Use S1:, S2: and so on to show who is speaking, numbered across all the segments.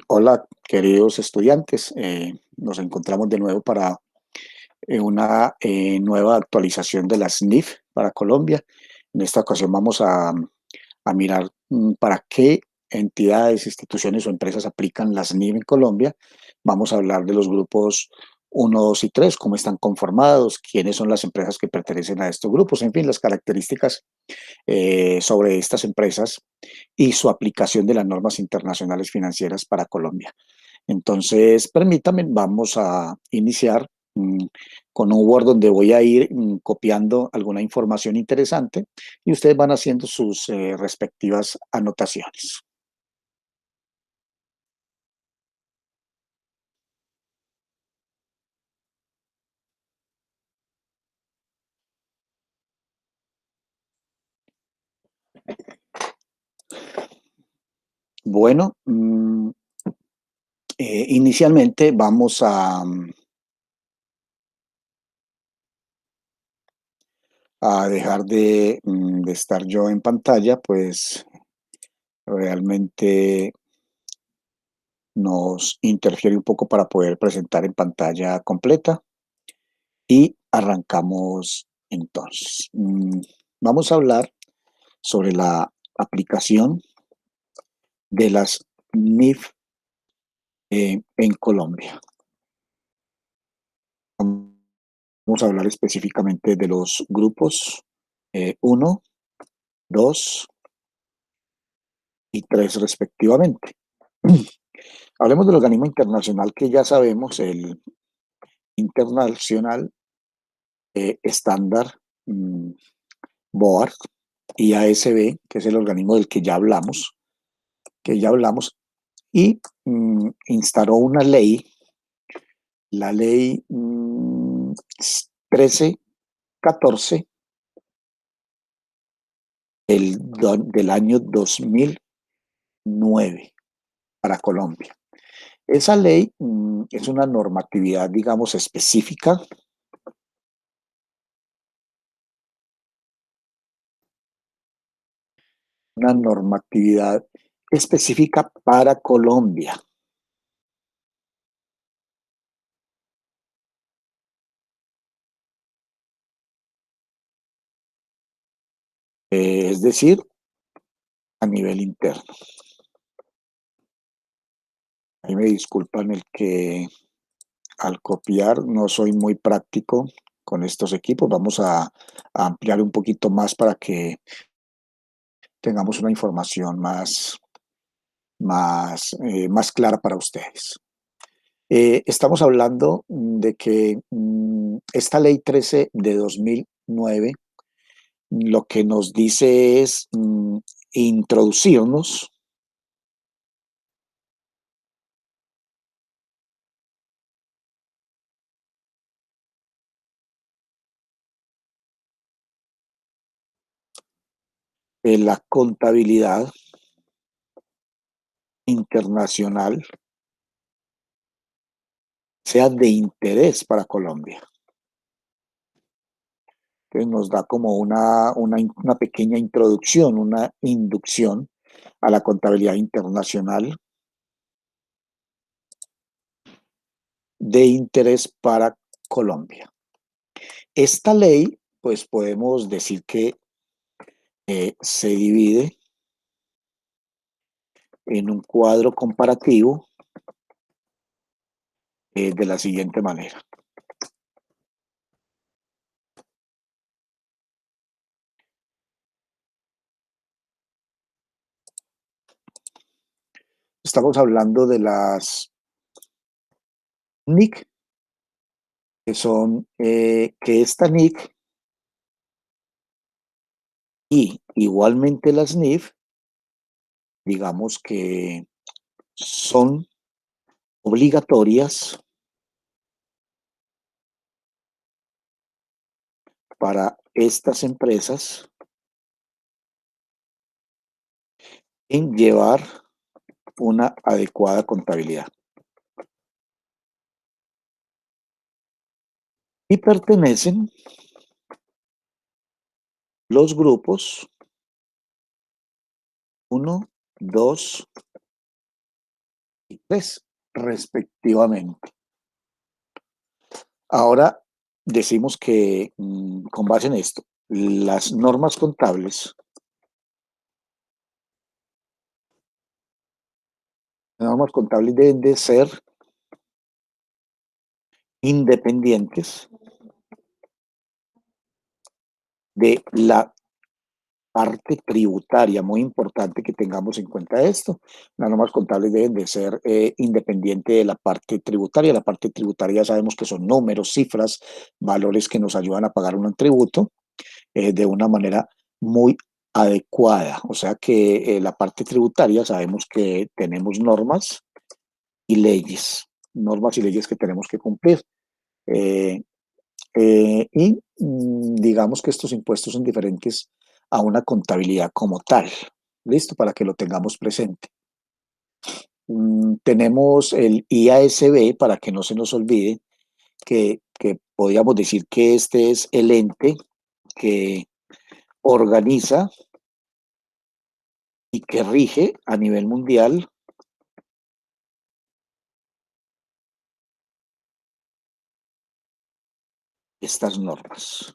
S1: Hola, queridos estudiantes. Nos encontramos de nuevo para una nueva actualización de las NIF para Colombia. En esta ocasión vamos a mirar para qué entidades, instituciones o empresas aplican las NIF en Colombia. Vamos a hablar de los grupos uno, 2 y 3, cómo están conformados, quiénes son las empresas que pertenecen a estos grupos, en fin, las características sobre estas empresas y su aplicación de las normas internacionales financieras para Colombia. Entonces, permítame, vamos a iniciar con un Word donde voy a ir copiando alguna información interesante y ustedes van haciendo sus respectivas anotaciones. Bueno, inicialmente vamos a dejar de estar yo en pantalla, pues realmente nos interfiere un poco para poder presentar en pantalla completa y arrancamos entonces. Vamos a hablar sobre la aplicación de las NIF en Colombia. Vamos a hablar específicamente de los grupos 1, 2 y 3 respectivamente. Hablemos del organismo internacional que ya sabemos, el Internacional Estándar Board y ASB, que es el organismo del que ya hablamos, y instauró una ley, la ley 1314 del año 2009 para Colombia. Esa ley es una normatividad, digamos, específica, una normatividad específica para Colombia. Es decir, a nivel interno. Ahí me disculpan el que al copiar no soy muy práctico con estos equipos. Vamos a ampliar un poquito más para que tengamos una información más clara para ustedes. Estamos hablando de que esta ley 13 de 2009 lo que nos dice es introducirnos en la contabilidad internacional sea de interés para Colombia. Entonces nos da como una pequeña introducción, una inducción a la contabilidad internacional de interés para Colombia. Esta ley, pues podemos decir que se divide en un cuadro comparativo de la siguiente manera. Estamos hablando de las NIC, que esta NIC y igualmente las NIF, digamos que son obligatorias para estas empresas en llevar una adecuada contabilidad. Y pertenecen los grupos 1, 2 3, respectivamente. Ahora decimos que con base en esto, las normas contables deben de ser independientes de la parte tributaria. Muy importante que tengamos en cuenta esto. Las normas contables deben de ser independientes de la parte tributaria. La parte tributaria ya sabemos que son números, cifras, valores que nos ayudan a pagar un tributo de una manera muy adecuada. O sea que la parte tributaria sabemos que tenemos normas y leyes que tenemos que cumplir. Eh, digamos que estos impuestos son diferentes a una contabilidad como tal. Listo, para que lo tengamos presente. Tenemos el IASB, para que no se nos olvide, que podríamos decir que este es el ente que organiza y que rige a nivel mundial estas normas.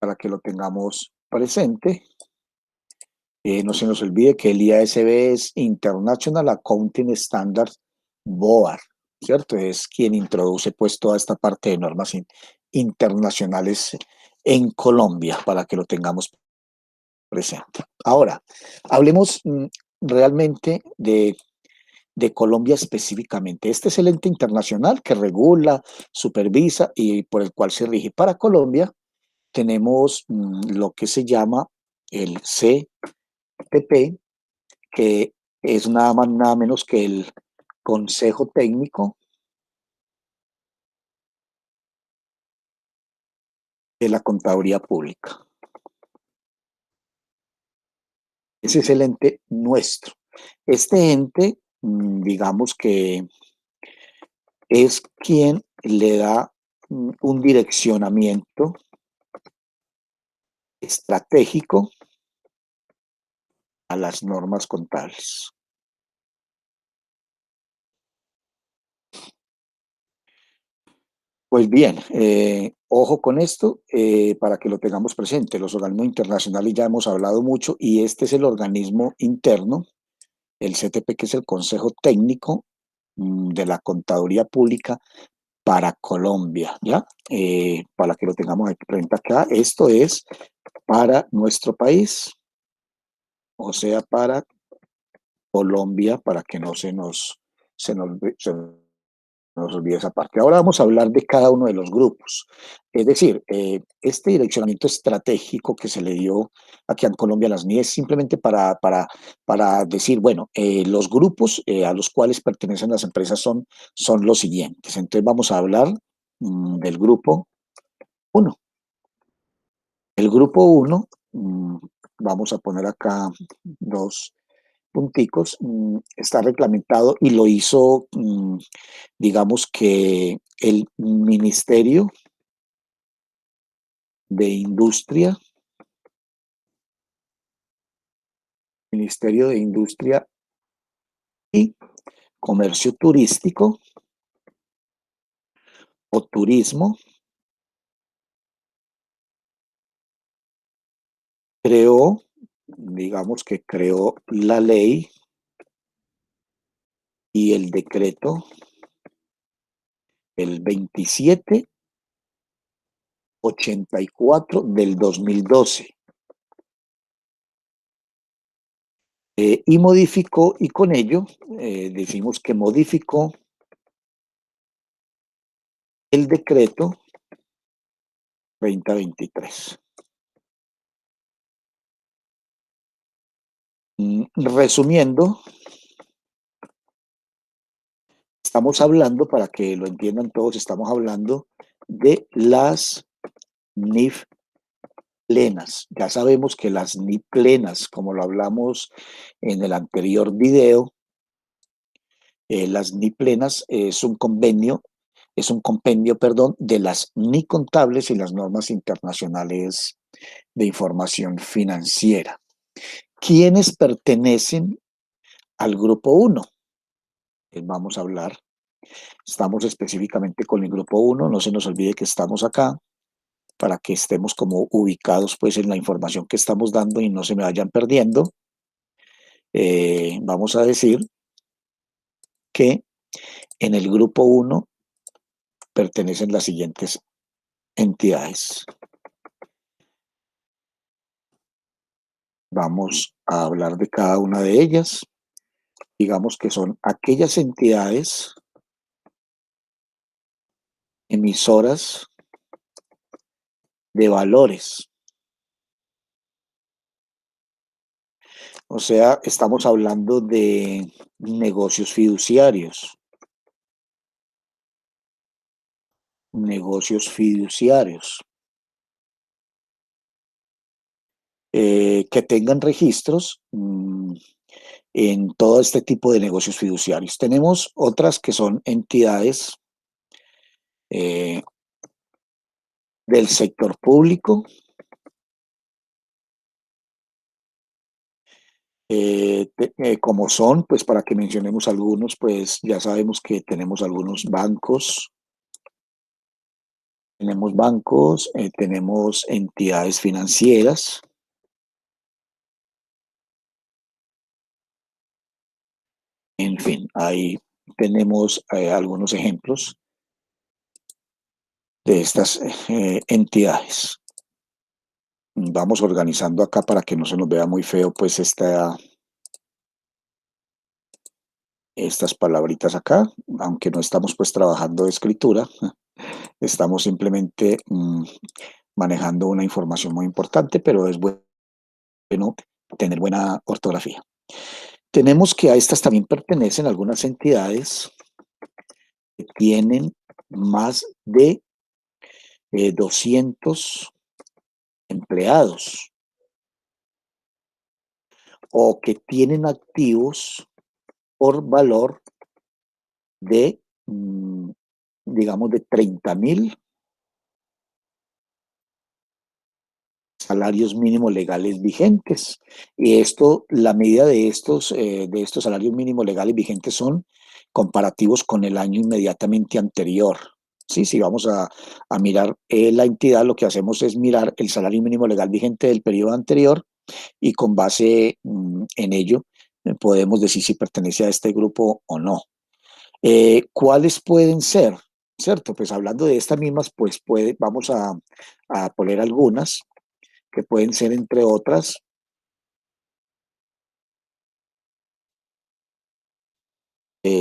S1: Para que lo tengamos presente, no se nos olvide que el IASB es International Accounting Standards Board, ¿cierto? Es quien introduce pues toda esta parte de normas internacionales en Colombia, para que lo tengamos presente. Ahora, hablemos realmente de Colombia específicamente. Este es el ente internacional que regula, supervisa y por el cual se rige. Para Colombia tenemos lo que se llama el CTP, que es nada más nada menos que el Consejo Técnico de la Contaduría Pública. Ese es el ente nuestro. Este ente, digamos que es quien le da un direccionamiento estratégico a las normas contables. Pues bien, ojo con esto para que lo tengamos presente. Los organismos internacionales ya hemos hablado mucho y este es el organismo interno, el CTP, que es el Consejo Técnico de la Contaduría Pública para Colombia, ¿ya? Para que lo tengamos presente acá, esto es para nuestro país, o sea, para Colombia, para que no se nos olvide esa parte. Ahora vamos a hablar de cada uno de los grupos. Es decir, este direccionamiento estratégico que se le dio aquí en Colombia a las NIE es simplemente para decir, bueno, los grupos a los cuales pertenecen las empresas son los siguientes. Entonces vamos a hablar del grupo 1. El grupo 1, vamos a poner acá dos punticos, está reglamentado y lo hizo, digamos que el de Industria, Ministerio de Industria y Comercio Turístico o Turismo, creó, digamos que creó la ley y el decreto el 2784 del 2012. Y modificó, y con ello decimos que modificó el decreto 2023. Resumiendo, estamos hablando, para que lo entiendan todos, estamos hablando de las NIF plenas. Ya sabemos que las NIF plenas, como lo hablamos en el anterior video, las NIF plenas es un compendio, perdón, de las NIF contables y las normas internacionales de información financiera. ¿Quiénes pertenecen al grupo 1? vamos a hablar. Estamos específicamente con el grupo uno. No se nos olvide que estamos acá para que estemos como ubicados pues en la información que estamos dando y no se me vayan perdiendo. Vamos a decir que en el grupo uno pertenecen las siguientes entidades. Vamos a hablar de cada una de ellas. Digamos que son aquellas entidades emisoras de valores. O sea, estamos hablando de negocios fiduciarios. Negocios fiduciarios. Que tengan registros en todo este tipo de negocios fiduciarios. Tenemos otras que son entidades eh, del sector público, como son, pues para que mencionemos algunos, pues ya sabemos que tenemos bancos, tenemos entidades financieras, en fin, ahí tenemos algunos ejemplos de estas entidades. Vamos organizando acá para que no se nos vea muy feo, pues estas palabritas acá, aunque no estamos pues trabajando de escritura, estamos simplemente manejando una información muy importante, pero es bueno tener buena ortografía. Tenemos que a estas también pertenecen algunas entidades que tienen más de 200 empleados o que tienen activos por valor de, digamos, de 30.000 salarios mínimos legales vigentes. Y esto, la medida de estos salarios mínimos legales vigentes son comparativos con el año inmediatamente anterior. Sí, si vamos a mirar la entidad, lo que hacemos es mirar el salario mínimo legal vigente del periodo anterior y con base en ello podemos decir si pertenece a este grupo o no. ¿Cuáles pueden ser? ¿Cierto? Pues hablando de estas mismas, pues vamos a poner algunas que pueden ser, entre otras,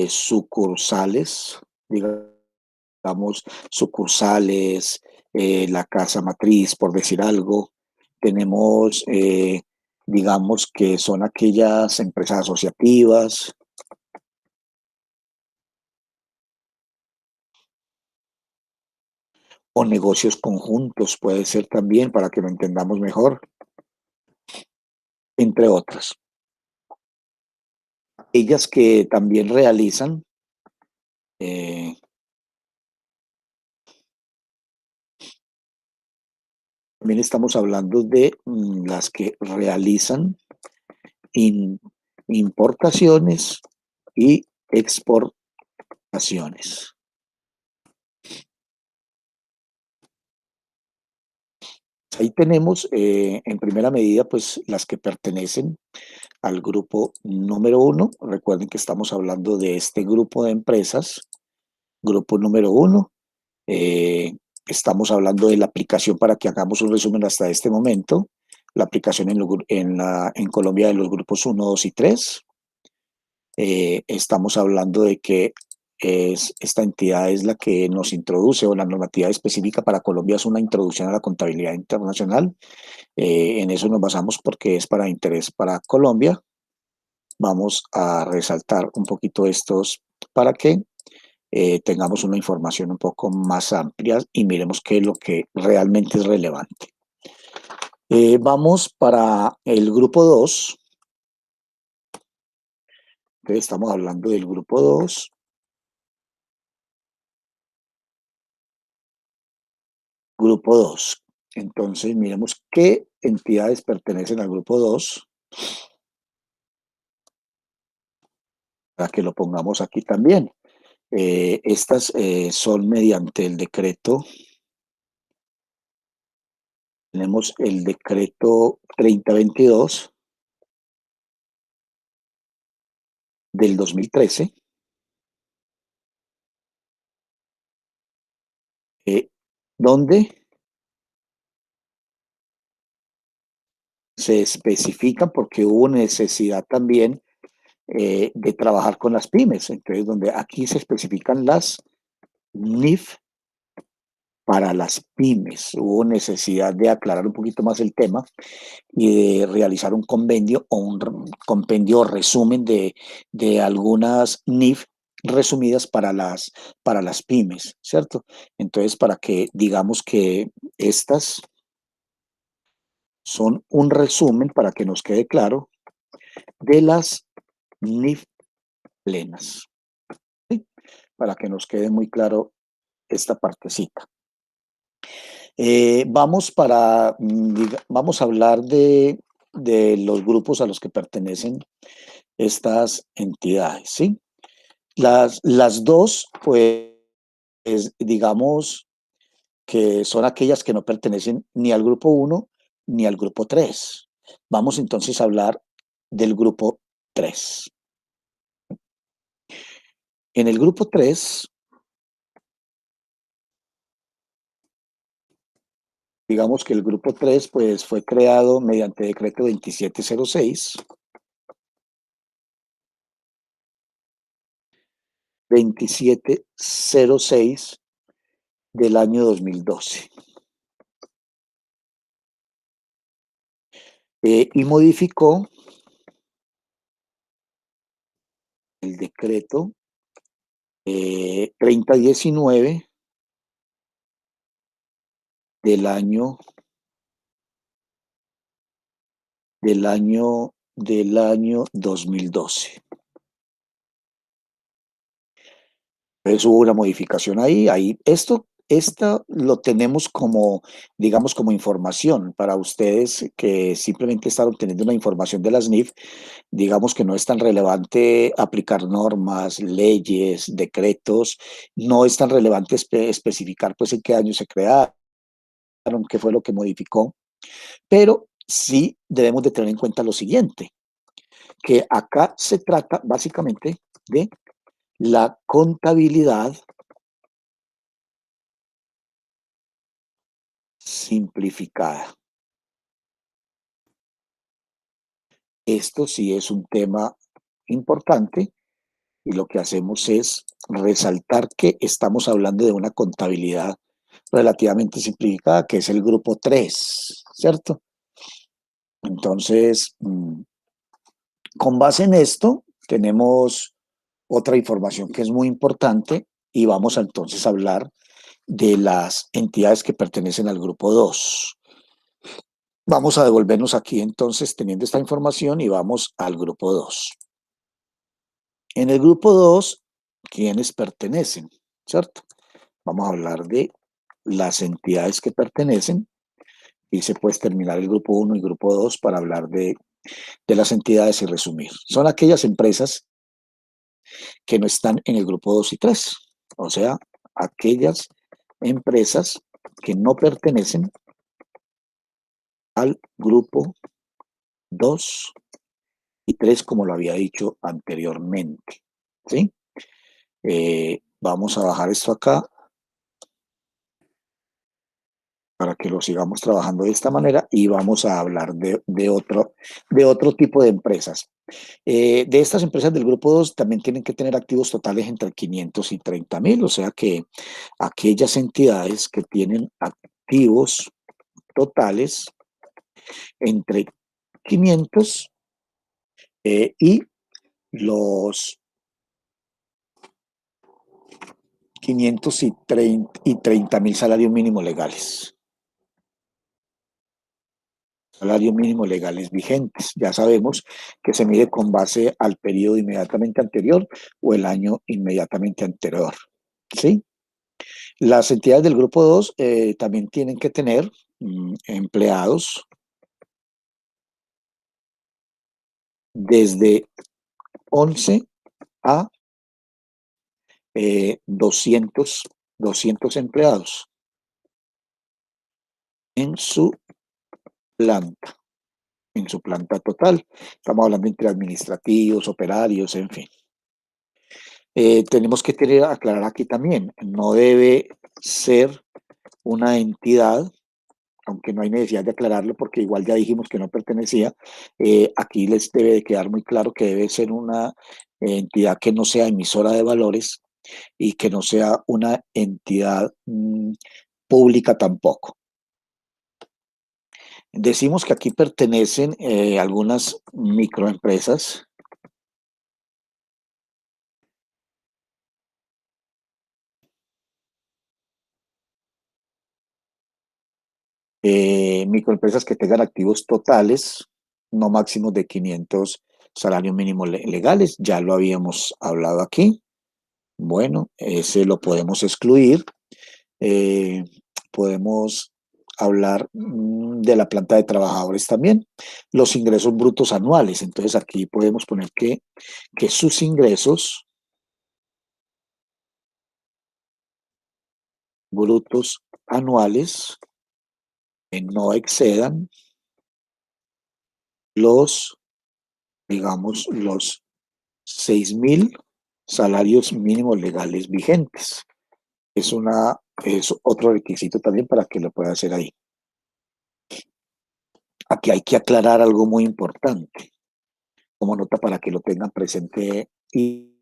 S1: sucursales, digamos, sucursales, la casa matriz, por decir algo. Tenemos, digamos, que son aquellas empresas asociativas o negocios conjuntos, puede ser también, para que lo entendamos mejor, entre otras. Ellas que también realizan eh, también estamos hablando de las que realizan in- importaciones y exportaciones. Ahí tenemos en primera medida pues las que pertenecen al grupo número uno. Recuerden que estamos hablando de este grupo de empresas, grupo número uno. Eh, Estamos hablando de la aplicación para que hagamos un resumen hasta este momento. La aplicación en Colombia de los grupos uno, 2 y 3. Estamos hablando de que esta entidad es la que nos introduce, o la normativa específica para Colombia es una introducción a la contabilidad internacional. En eso nos basamos porque es para interés para Colombia. Vamos a resaltar un poquito estos para que tengamos una información un poco más amplia y miremos qué es lo que realmente es relevante. Vamos para el grupo 2. Entonces estamos hablando del grupo 2. Grupo 2. Entonces miremos qué entidades pertenecen al grupo 2. para que lo pongamos aquí también. Estas son mediante el decreto. Tenemos el decreto 3022 del 2013, donde se especifica, porque hubo necesidad también de trabajar con las pymes. Entonces, donde aquí se especifican las NIF para las pymes. Hubo necesidad de aclarar un poquito más el tema y de realizar un convenio o un compendio o resumen de algunas NIF resumidas para las pymes, ¿cierto? Entonces, para que digamos que estas son un resumen, para que nos quede claro, de las NIF plenas, ¿sí? Para que nos quede muy claro esta partecita. Vamos a hablar de los grupos a los que pertenecen estas entidades, ¿sí? Las dos, pues, digamos que son aquellas que no pertenecen ni al grupo 1 ni al grupo 3. Vamos entonces a hablar del grupo 3. En el grupo 3, digamos que el grupo 3 pues, fue creado mediante decreto 2706 del año 2012. Y modificó el decreto 3019 del año del año 2012. Entonces hubo una modificación ahí. Esto lo tenemos como, digamos, como información para ustedes que simplemente están obteniendo una información de las NIF. Digamos que no es tan relevante aplicar normas, leyes, decretos, no es tan relevante especificar pues en qué año se crearon, qué fue lo que modificó, pero sí debemos de tener en cuenta lo siguiente, que acá se trata básicamente de la contabilidad simplificada. Esto sí es un tema importante y lo que hacemos es resaltar que estamos hablando de una contabilidad relativamente simplificada, que es el grupo 3, ¿cierto? Entonces, con base en esto, tenemos otra información que es muy importante y vamos a entonces a hablar de las entidades que pertenecen al grupo 2. Vamos a devolvernos aquí entonces teniendo esta información y vamos al grupo 2. En el grupo 2, ¿quiénes pertenecen? ¿Cierto? Vamos a hablar de las entidades que pertenecen y se puede terminar el grupo 1 y grupo 2 para hablar de las entidades y resumir. Son aquellas empresas que no están en el grupo 2 y 3, o sea, aquellas empresas que no pertenecen al grupo 2 y 3, como lo había dicho anteriormente, ¿sí? Vamos a bajar esto acá para que lo sigamos trabajando de esta manera y vamos a hablar de otro tipo de empresas. De estas empresas del grupo 2 también tienen que tener activos totales entre 500 y 30.000, o sea que aquellas entidades que tienen activos totales entre 500 y los 500 y 30.000 salarios mínimos legales. Salario mínimo legales vigentes. Ya sabemos que se mide con base al periodo inmediatamente anterior o el año inmediatamente anterior. ¿Sí? Las entidades del grupo 2 también tienen que tener empleados desde 11 a 200 empleados en su planta, en su planta total. Estamos hablando entre administrativos, operarios, en fin. Tenemos que aclarar aquí también, no debe ser una entidad, aunque no hay necesidad de aclararlo porque igual ya dijimos que no pertenecía, aquí les debe de quedar muy claro que debe ser una entidad que no sea emisora de valores y que no sea una entidad pública tampoco. Decimos que aquí pertenecen algunas microempresas. Microempresas que tengan activos totales, no máximos de 500 salarios mínimos legales, ya lo habíamos hablado aquí. Bueno, ese lo podemos excluir. Podemos hablar de la planta de trabajadores también, los ingresos brutos anuales. Entonces aquí podemos poner que sus ingresos brutos anuales no excedan los, digamos, los 6.000 salarios mínimos legales vigentes. Es otro requisito también para que lo pueda hacer ahí. Aquí hay que aclarar algo muy importante, como nota para que lo tengan presente y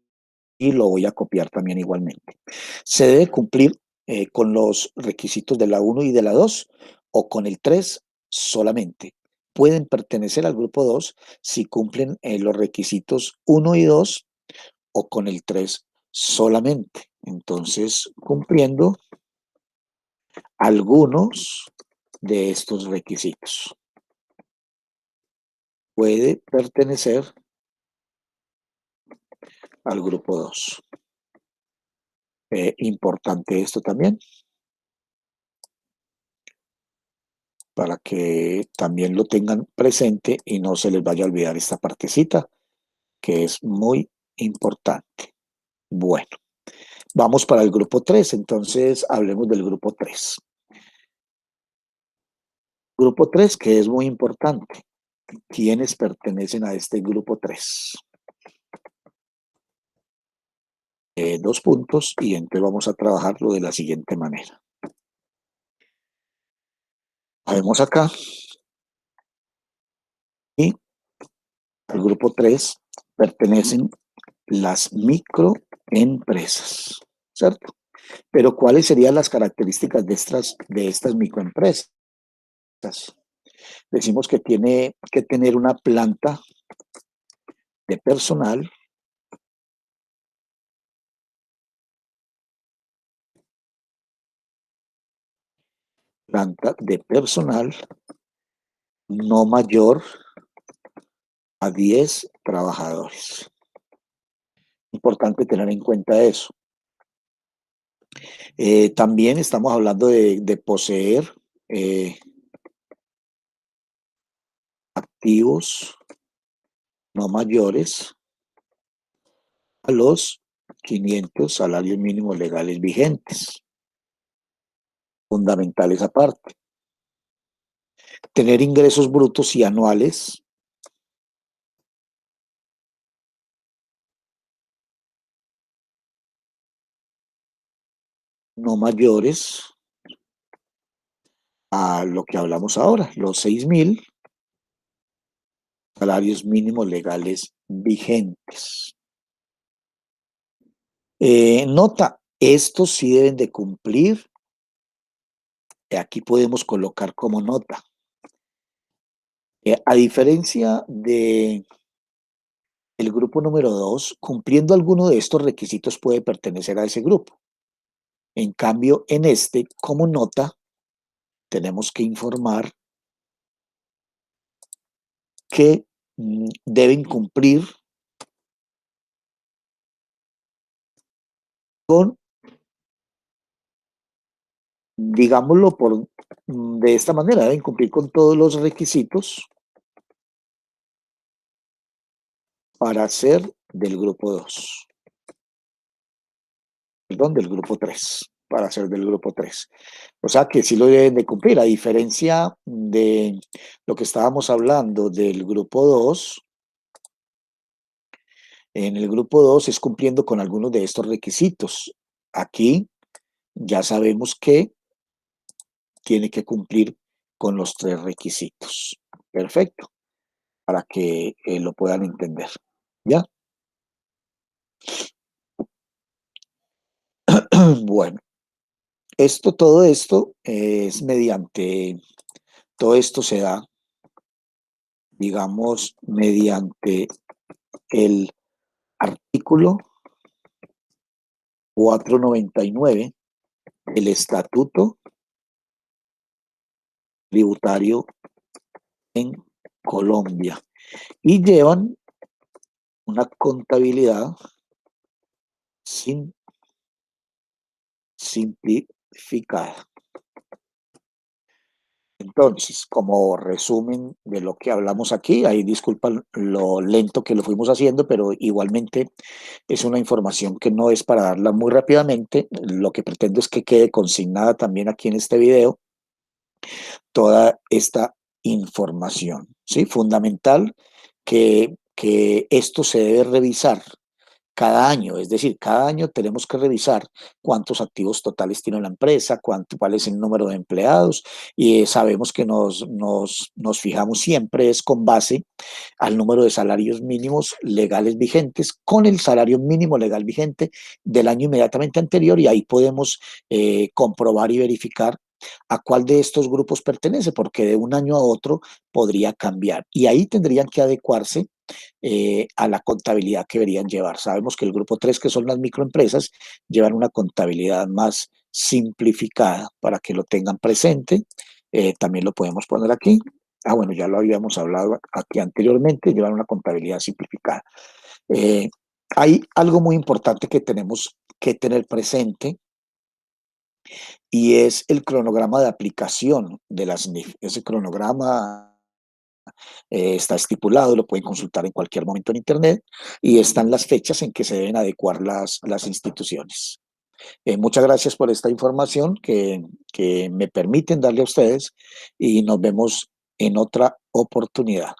S1: lo voy a copiar también igualmente. Se debe cumplir con los requisitos de la 1 y de la 2 o con el 3 solamente. Pueden pertenecer al grupo 2 si cumplen los requisitos 1 y 2 o con el 3 solamente. Entonces, cumpliendo algunos de estos requisitos, puede pertenecer al grupo 2. Importante esto también, para que también lo tengan presente y no se les vaya a olvidar esta partecita, que es muy importante. Bueno, vamos para el grupo 3, entonces hablemos del grupo 3. Grupo 3, que es muy importante. ¿Quiénes pertenecen a este grupo 3? Dos puntos y entonces vamos a trabajarlo de la siguiente manera. Vemos acá y al grupo 3 pertenecen las microempresas, ¿cierto? Pero ¿cuáles serían las características de estas microempresas? Decimos que tiene que tener una planta de personal, no mayor a 10 trabajadores. Importante tener en cuenta eso. También estamos hablando de poseer activos no mayores a los 500 salarios mínimos legales vigentes. Fundamental esa parte. Tener ingresos brutos y anuales no mayores a lo que hablamos ahora, los 6.000 salarios mínimos legales vigentes. Nota, estos sí deben de cumplir. Aquí podemos colocar como nota. A diferencia del grupo número 2, cumpliendo alguno de estos requisitos puede pertenecer a ese grupo. En cambio, en este, como nota, tenemos que informar que deben cumplir con, digámoslo de esta manera, deben cumplir con todos los requisitos para ser del grupo 2. perdón, del grupo 3, para ser del grupo 3. O sea que sí lo deben de cumplir, a diferencia de lo que estábamos hablando del grupo 2. En el grupo 2 es cumpliendo con algunos de estos requisitos. Aquí ya sabemos que tiene que cumplir con los 3 requisitos. Perfecto, para que lo puedan entender. ¿Ya? Bueno, todo esto es mediante, todo esto se da, digamos, mediante el artículo 499 del Estatuto Tributario en Colombia y llevan una contabilidad simplificada. Entonces, como resumen de lo que hablamos aquí, ahí disculpan lo lento que lo fuimos haciendo, pero igualmente es una información que no es para darla muy rápidamente. Lo que pretendo es que quede consignada también aquí en este video toda esta información, ¿sí? Fundamental que esto se debe revisar cada año, es decir, cada año tenemos que revisar cuántos activos totales tiene la empresa, cuál es el número de empleados y sabemos que nos fijamos siempre es con base al número de salarios mínimos legales vigentes con el salario mínimo legal vigente del año inmediatamente anterior y ahí podemos comprobar y verificar a cuál de estos grupos pertenece, porque de un año a otro podría cambiar y ahí tendrían que adecuarse a la contabilidad que deberían llevar. Sabemos que el grupo 3, que son las microempresas, llevan una contabilidad más simplificada para que lo tengan presente. También lo podemos poner aquí. Bueno, ya lo habíamos hablado aquí anteriormente, llevan una contabilidad simplificada. Eh, Hay algo muy importante que tenemos que tener presente y es el cronograma de aplicación de las NIF. Ese cronograma está estipulado, lo pueden consultar en cualquier momento en Internet y están las fechas en que se deben adecuar las instituciones. Muchas gracias por esta información que me permiten darle a ustedes y nos vemos en otra oportunidad.